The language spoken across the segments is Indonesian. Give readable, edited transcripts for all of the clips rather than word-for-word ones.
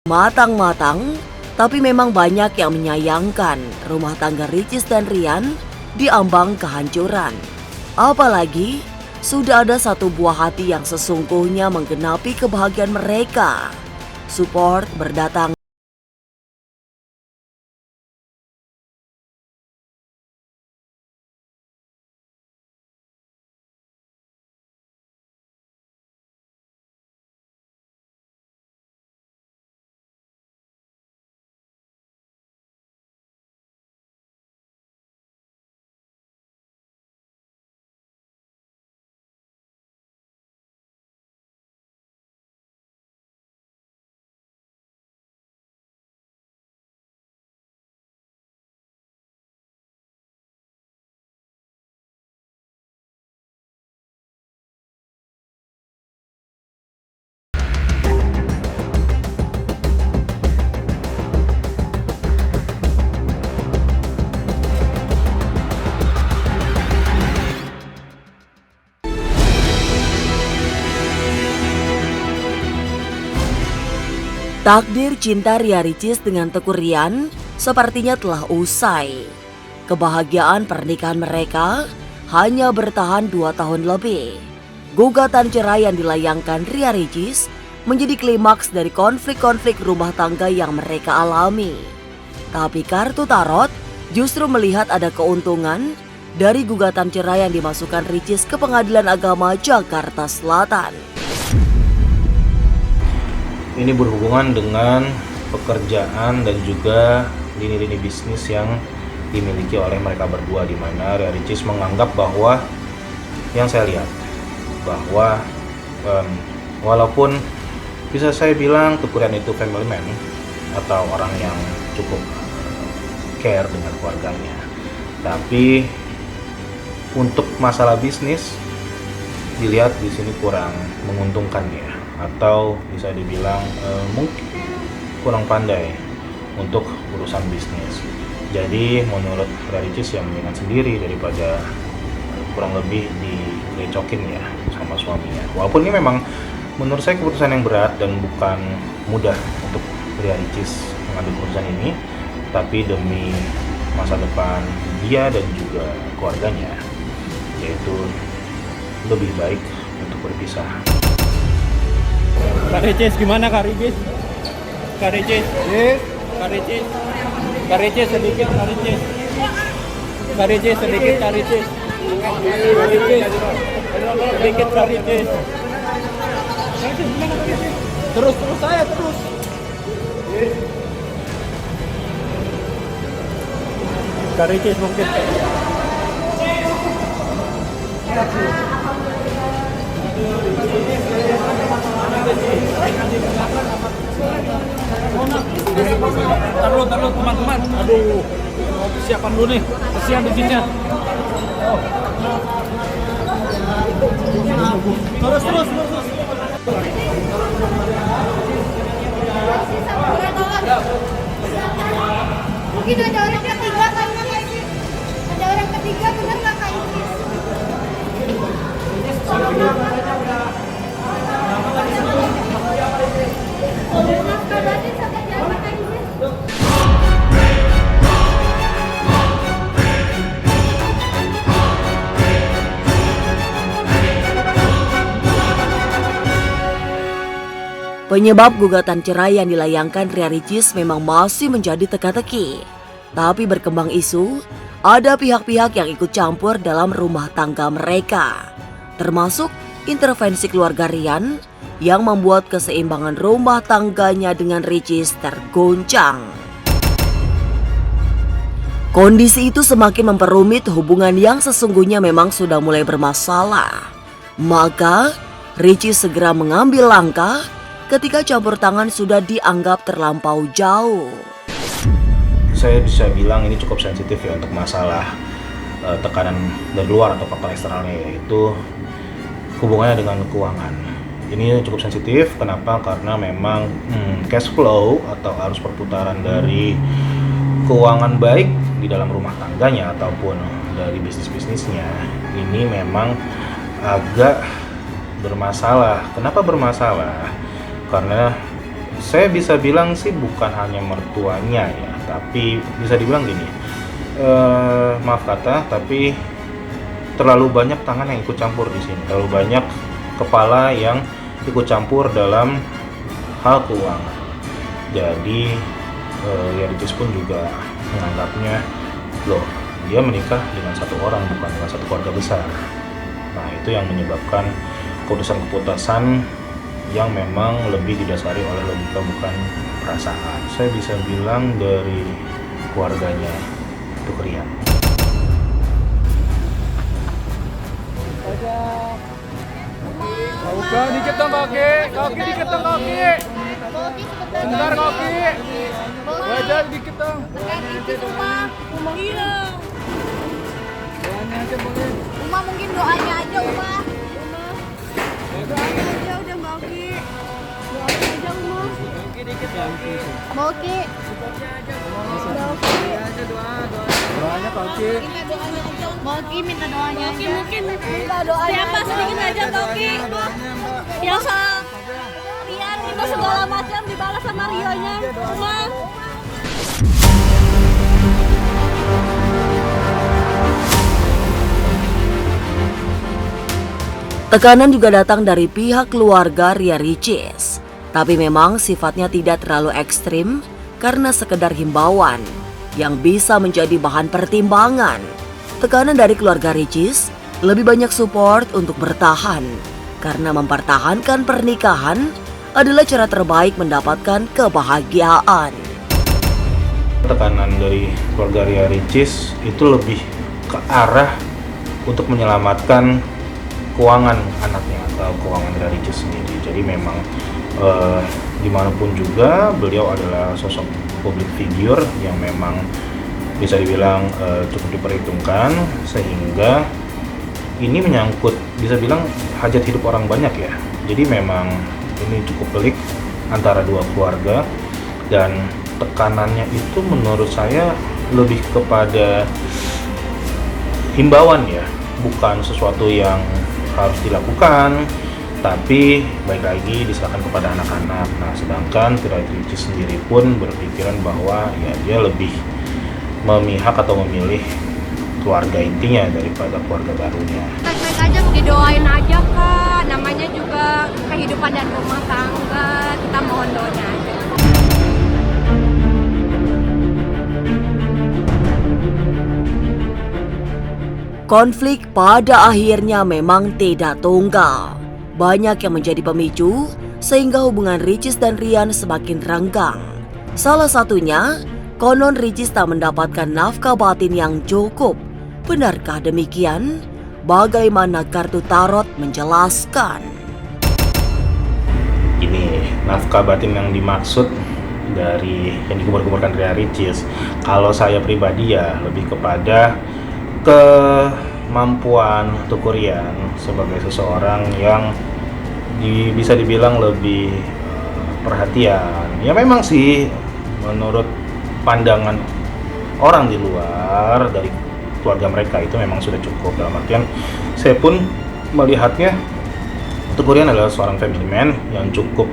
Matang-matang, tapi memang banyak yang menyayangkan rumah tangga Ricis dan Rian diambang kehancuran. Apalagi sudah ada satu buah hati yang sesungguhnya menggenapi kebahagiaan mereka. Support berdatang. Takdir cinta Ria Ricis dengan Teguh Rian sepertinya telah usai. Kebahagiaan pernikahan mereka hanya bertahan 2 tahun lebih. Gugatan cerai yang dilayangkan Ria Ricis menjadi klimaks dari konflik-konflik rumah tangga yang mereka alami. Tapi kartu tarot justru melihat ada keuntungan dari gugatan cerai yang dimasukkan Ricis ke Pengadilan Agama Jakarta Selatan. Ini berhubungan dengan pekerjaan dan juga lini-lini bisnis yang dimiliki oleh mereka berdua, di mana Ria Ricis menganggap bahwa yang saya lihat bahwa walaupun bisa saya bilang Teguh Rian itu family man atau orang yang cukup care dengan keluarganya, tapi untuk masalah bisnis dilihat di sini kurang menguntungkan ya, atau bisa dibilang mungkin kurang pandai untuk urusan bisnis. Jadi menurut Ria Ricis yang mendingan sendiri daripada kurang lebih direcokin ya sama suaminya. Walaupun ini memang menurut saya keputusan yang berat dan bukan mudah untuk Ria Ricis mengambil keputusan ini, tapi demi masa depan dia dan juga keluarganya, yaitu lebih baik untuk berpisah. Kak Ricis, gimana Kak Ricis? Kak Ricis, Kak Ricis, Kak Ricis sedikit, Kak Ricis, Kak Ricis sedikit, Kak Ricis, Kak Ricis, sedikit Kak Ricis. Terus saya terus. Kak Ricis mungkin. Taruh teman-teman. Aduh, mau persiapan dulu nih. Kesian bikinnya. Oh. Terus. Mungkin ada orang ketiga kayaknya Kak Icis. Ada orang ketiga, benar nggak Kak Icis? Penyebab gugatan cerai yang dilayangkan Ria Ricis memang masih menjadi teka-teki. Tapi berkembang isu, ada pihak-pihak yang ikut campur dalam rumah tangga mereka. Termasuk intervensi keluarga Rian yang membuat keseimbangan rumah tangganya dengan Ricis tergoncang. Kondisi itu semakin memperumit hubungan yang sesungguhnya memang sudah mulai bermasalah. Maka Ricis segera mengambil langkah ketika campur tangan sudah dianggap terlampau jauh. Saya bisa bilang ini cukup sensitif ya untuk masalah tekanan dari luar atau faktor eksternalnya, yaitu hubungannya dengan keuangan. Ini cukup sensitif, kenapa? Karena memang cash flow atau arus perputaran dari keuangan baik di dalam rumah tangganya ataupun dari bisnisnya ini memang agak bermasalah. Kenapa bermasalah? Karena saya bisa bilang sih bukan hanya mertuanya ya, tapi bisa dibilang gini, maaf kata, tapi terlalu banyak tangan yang ikut campur di sini, terlalu banyak kepala yang ikut campur dalam hal keuangan. Jadi Ria Ricis pun juga menganggapnya, loh, dia menikah dengan satu orang bukan dengan satu keluarga besar. Nah, itu yang menyebabkan keputusan-keputusan yang memang lebih didasari oleh logika bukan perasaan. Saya bisa bilang dari keluarganya Tuku Rian. Buka dikit dong kaki dikit dong kaki. Sebentar kaki. Wajah dikit dong. Iya. Doanya aja boleh. Uma mungkin doanya aja Uma. Doanya aja udah Mbak Oki. Doanya aja Uma. Kaki dikit kaki. Mbak Oki. Mbak Oki. Doanya kaki. Mbak Oki minta doanya aja. Mungkin minta doanya. Siapa sedikit aja Mbak Oki. Yang salah Rian itu segala macam dibalas sama Rionya. Uma. Tekanan juga datang dari pihak keluarga Ria Ricis, tapi memang sifatnya tidak terlalu ekstrim karena sekedar himbauan yang bisa menjadi bahan pertimbangan. Tekanan dari keluarga Ricis lebih banyak support untuk bertahan karena mempertahankan pernikahan adalah cara terbaik mendapatkan kebahagiaan. Tekanan dari keluarga Ria Ricis itu lebih ke arah untuk menyelamatkan keuangan anaknya atau keuangan Ria Ricis sendiri. Jadi memang dimanapun juga beliau adalah sosok public figure yang memang bisa dibilang cukup diperhitungkan, sehingga ini menyangkut bisa bilang hajat hidup orang banyak ya. Jadi memang ini cukup pelik antara dua keluarga, dan tekanannya itu menurut saya lebih kepada himbauan ya, bukan sesuatu yang harus dilakukan, tapi baik lagi diserahkan kepada anak-anak. Nah, sedangkan Ria Ricis sendiri pun berpikiran bahwa ya dia lebih memihak atau memilih keluarga intinya daripada keluarga barunya. Baik-baik aja, didoain aja Kak, namanya juga kehidupan dan rumah tangga, kita mohon doanya aja. Konflik pada akhirnya memang tidak tunggal. Banyak yang menjadi pemicu sehingga hubungan Ricis dan Rian semakin renggang. Salah satunya, konon Ricis tak mendapatkan nafkah batin yang cukup. Benarkah demikian? Bagaimana kartu tarot menjelaskan? Ini nafkah batin yang dimaksud dari yang dikubur-kuburkan Ria Ricis. Kalau saya pribadi ya lebih kepada kemampuan Tuku Rian sebagai seseorang yang bisa dibilang lebih perhatian. Ya memang sih menurut pandangan orang di luar dari keluarga mereka itu memang sudah cukup. Dalam artian saya pun melihatnya Tuku Rian adalah seorang family man yang cukup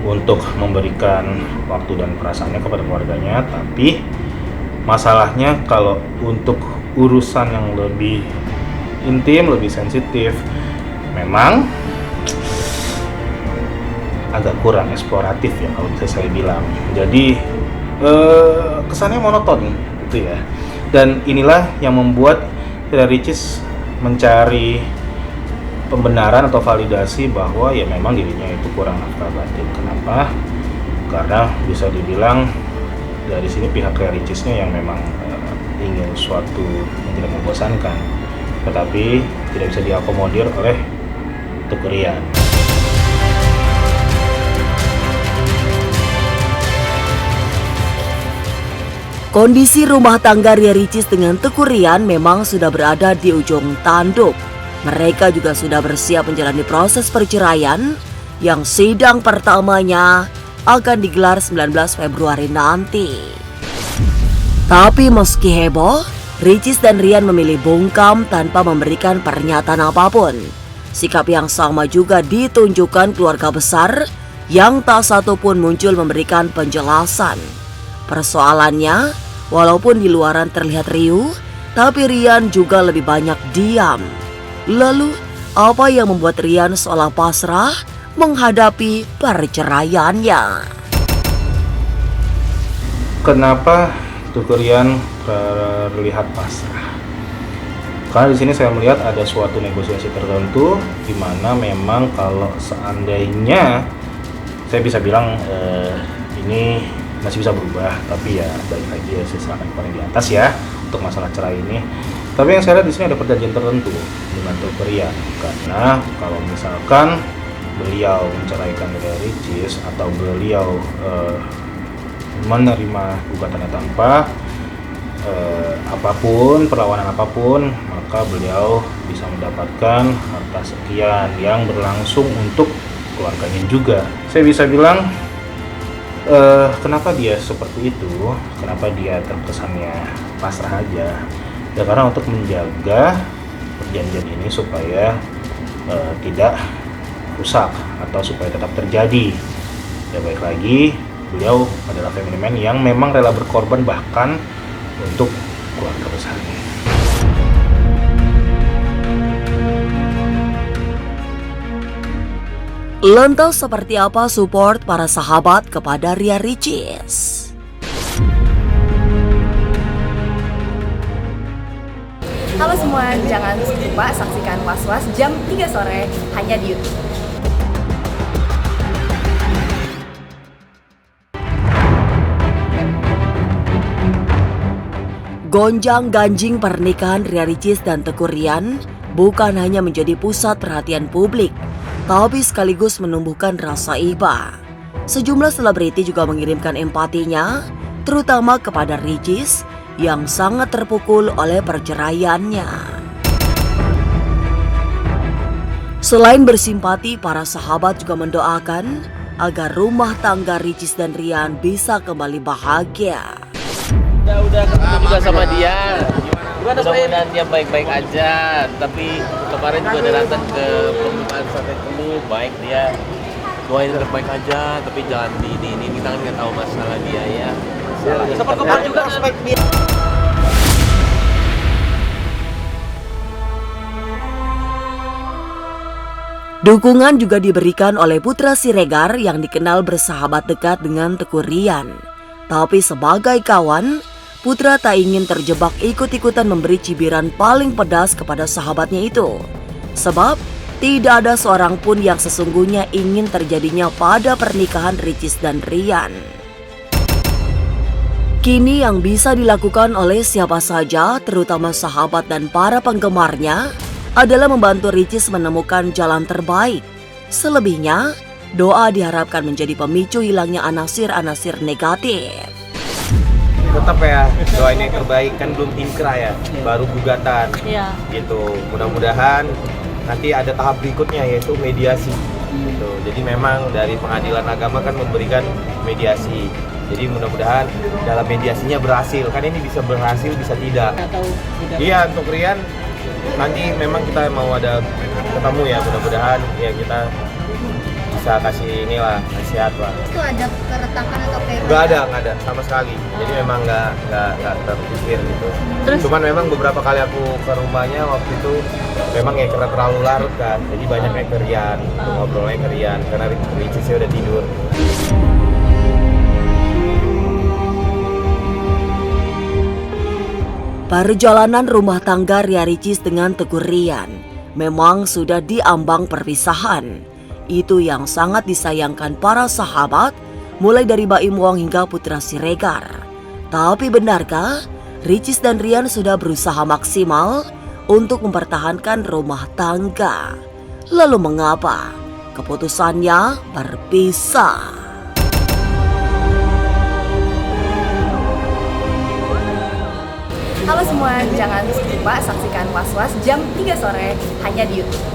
untuk memberikan waktu dan perasaannya kepada keluarganya. Tapi masalahnya kalau untuk urusan yang lebih intim, lebih sensitif, memang agak kurang eksploratif ya kalau bisa saya bilang. Jadi kesannya monoton gitu ya. Dan inilah yang membuat Ria Ricis mencari pembenaran atau validasi bahwa ya memang dirinya itu kurang nafkah batin. Kenapa? Karena bisa dibilang dari sini pihak Ria Ricisnya yang memang ingin suatu yang tidak membosankan, tetapi tidak bisa diakomodir oleh Tuku Rian. Kondisi rumah tangga Ria Ricis dengan Tuku Rian memang sudah berada di ujung tanduk. Mereka juga sudah bersiap menjalani proses perceraian yang sidang pertamanya akan digelar 19 Februari nanti. Tapi meski heboh, Ricis dan Rian memilih bungkam tanpa memberikan pernyataan apapun. Sikap yang sama juga ditunjukkan keluarga besar yang tak satu pun muncul memberikan penjelasan. Persoalannya, walaupun di luaran terlihat riuh, tapi Rian juga lebih banyak diam. Lalu, apa yang membuat Rian seolah pasrah menghadapi perceraiannya? Kenapa Tuku Rian terlihat pasrah? Karena di sini saya melihat ada suatu negosiasi tertentu di mana memang kalau seandainya saya bisa bilang ini masih bisa berubah, tapi ya balik lagi ya saya serahkan kepada yang di atas ya untuk masalah cerai ini. Tapi yang saya lihat di sini ada perjanjian tertentu dengan Tuku Rian, karena kalau misalkan beliau menceraikan dari Ricis atau beliau menerima gugatannya tanpa apapun, perlawanan apapun, maka beliau bisa mendapatkan harta sekian yang berlangsung untuk keluarganya juga. Saya bisa bilang kenapa dia seperti itu, kenapa dia terkesannya pasrah aja, ya karena untuk menjaga perjanjian ini supaya tidak rusak atau supaya tetap terjadi. Ya baik lagi, beliau adalah family man yang memang rela berkorban bahkan untuk keluarga besarnya. Lantas seperti apa support para sahabat kepada Ria Ricis? Halo semua, jangan lupa saksikan Was-Was jam 3 sore hanya di YouTube. Gonjang-ganjing pernikahan Ria Ricis dan Teguh Rian bukan hanya menjadi pusat perhatian publik, tapi sekaligus menumbuhkan rasa iba. Sejumlah selebriti juga mengirimkan empatinya, terutama kepada Ricis yang sangat terpukul oleh perceraiannya. Selain bersimpati, para sahabat juga mendoakan agar rumah tangga Ricis dan Rian bisa kembali bahagia. Udah ketemu juga sama dia. Mudah-mudahan dia baik-baik aja. Tapi kemarin juga ada datang ke pembukaan sampai ketemu, baik dia. Doain yang terbaik aja, tapi jangan ini kita kan nggak tahu masalah dia ya. Support juga baik dia. Dukungan juga diberikan oleh Putra Siregar yang dikenal bersahabat dekat dengan Teguh Rian. Tapi sebagai kawan, Putra tak ingin terjebak ikut-ikutan memberi cibiran paling pedas kepada sahabatnya itu. Sebab tidak ada seorang pun yang sesungguhnya ingin terjadinya pada pernikahan Ricis dan Rian. Kini yang bisa dilakukan oleh siapa saja, terutama sahabat dan para penggemarnya, adalah membantu Ricis menemukan jalan terbaik. Selebihnya, doa diharapkan menjadi pemicu hilangnya anasir-anasir negatif. Tetap ya, doain yang terbaik, kan belum inkrah ya, baru gugatan gitu. Mudah-mudahan nanti ada tahap berikutnya yaitu mediasi gitu. Jadi memang dari pengadilan agama kan memberikan mediasi. Jadi mudah-mudahan dalam mediasinya berhasil, kan ini bisa berhasil bisa tidak. Iya, untuk Rian nanti memang kita mau ada ketemu ya, mudah-mudahan ya kita bisa kasih inilah, nasihat lah. Itu ada keretakan atau kayak? Nggak ada sama sekali. Jadi memang nggak terpikir gitu. Cuman memang beberapa kali aku ke rumahnya waktu itu memang ya karena terlalu larut kan. Jadi banyak yang ke Rian, ngobrolnya ke Rian karena Ricisnya udah tidur. Perjalanan rumah tangga Ria Ricis dengan Teguh Rian memang sudah diambang perpisahan. Itu yang sangat disayangkan para sahabat, mulai dari Baim Wong hingga Putra Siregar. Tapi benarkah Ricis dan Rian sudah berusaha maksimal untuk mempertahankan rumah tangga? Lalu mengapa keputusannya berpisah? Halo semua, jangan lupa saksikan Was-Was jam 3 sore hanya di YouTube.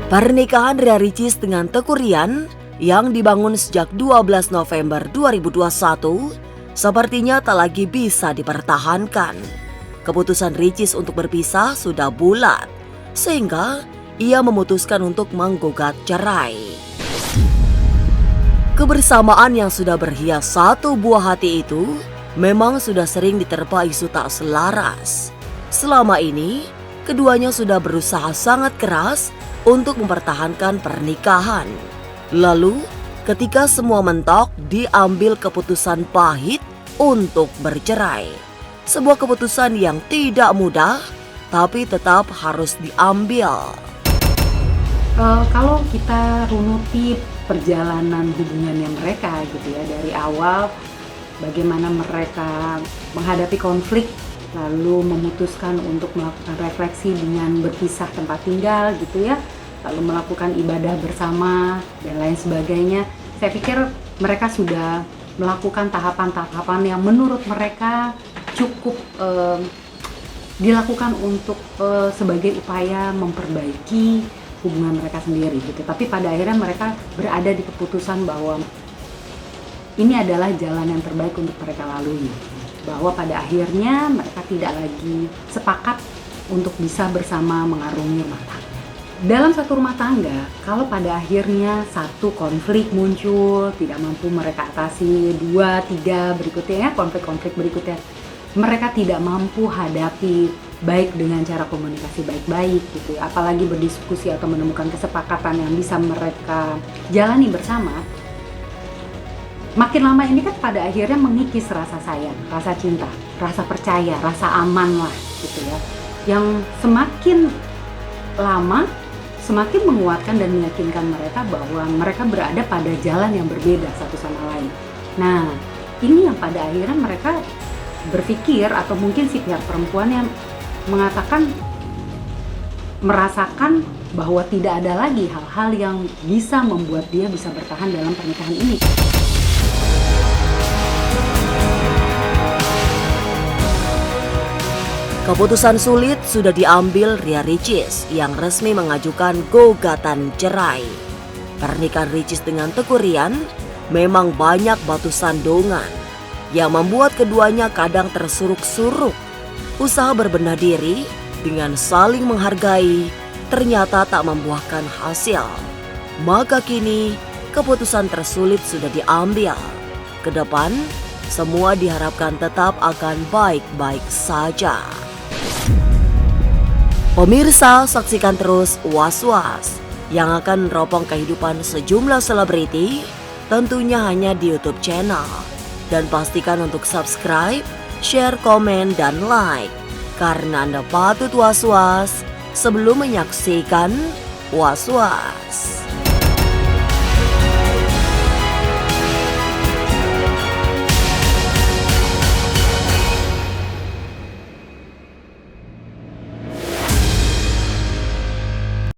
Pernikahan Ria Ricis dengan Teguh Rian yang dibangun sejak 12 November 2021 sepertinya tak lagi bisa dipertahankan. keputusan Ricis untuk berpisah sudah bulat, sehingga ia memutuskan untuk menggugat cerai. Kebersamaan yang sudah berhias satu buah hati itu memang sudah sering diterpa isu tak selaras. Selama ini, keduanya sudah berusaha sangat keras untuk mempertahankan pernikahan. Lalu, ketika semua mentok, diambil keputusan pahit untuk bercerai. Sebuah keputusan yang tidak mudah, tapi tetap harus diambil. Kalau kita runuti perjalanan hubungannya mereka gitu ya, dari awal bagaimana mereka menghadapi konflik, lalu memutuskan untuk melakukan refleksi dengan berpisah tempat tinggal gitu ya, lalu melakukan ibadah bersama dan lain sebagainya. Saya pikir mereka sudah melakukan tahapan-tahapan yang menurut mereka cukup dilakukan untuk sebagai upaya memperbaiki hubungan mereka sendiri gitu. Tapi pada akhirnya mereka berada di keputusan bahwa ini adalah jalan yang terbaik untuk mereka lalui. Bahwa pada akhirnya mereka tidak lagi sepakat untuk bisa bersama mengarungi rumah tangga. Dalam satu rumah tangga, kalau pada akhirnya satu konflik muncul, tidak mampu mereka atasi, 2, 3 berikutnya ya, konflik-konflik berikutnya, mereka tidak mampu hadapi baik dengan cara komunikasi baik-baik gitu ya, apalagi berdiskusi atau menemukan kesepakatan yang bisa mereka jalani bersama. Makin lama ini kan pada akhirnya mengikis rasa sayang, rasa cinta, rasa percaya, rasa aman lah gitu ya, yang semakin lama semakin menguatkan dan meyakinkan mereka bahwa mereka berada pada jalan yang berbeda satu sama lain. Nah, ini yang pada akhirnya mereka berpikir, atau mungkin si pihak perempuan yang mengatakan, merasakan bahwa tidak ada lagi hal-hal yang bisa membuat dia bisa bertahan dalam pernikahan ini. Keputusan sulit sudah diambil Ria Ricis yang resmi mengajukan gugatan cerai. Pernikahan Ricis dengan Teuku Ryan memang banyak batu sandungan yang membuat keduanya kadang tersuruk-suruk. Usaha berbenah diri dengan saling menghargai ternyata tak membuahkan hasil. Maka kini keputusan tersulit sudah diambil. Kedepan semua diharapkan tetap akan baik-baik saja. Pemirsa, saksikan terus Was-Was yang akan meneropong kehidupan sejumlah selebriti, tentunya hanya di YouTube channel. Dan pastikan untuk subscribe, share, komen, dan like, karena Anda patut was-was sebelum menyaksikan Was-Was.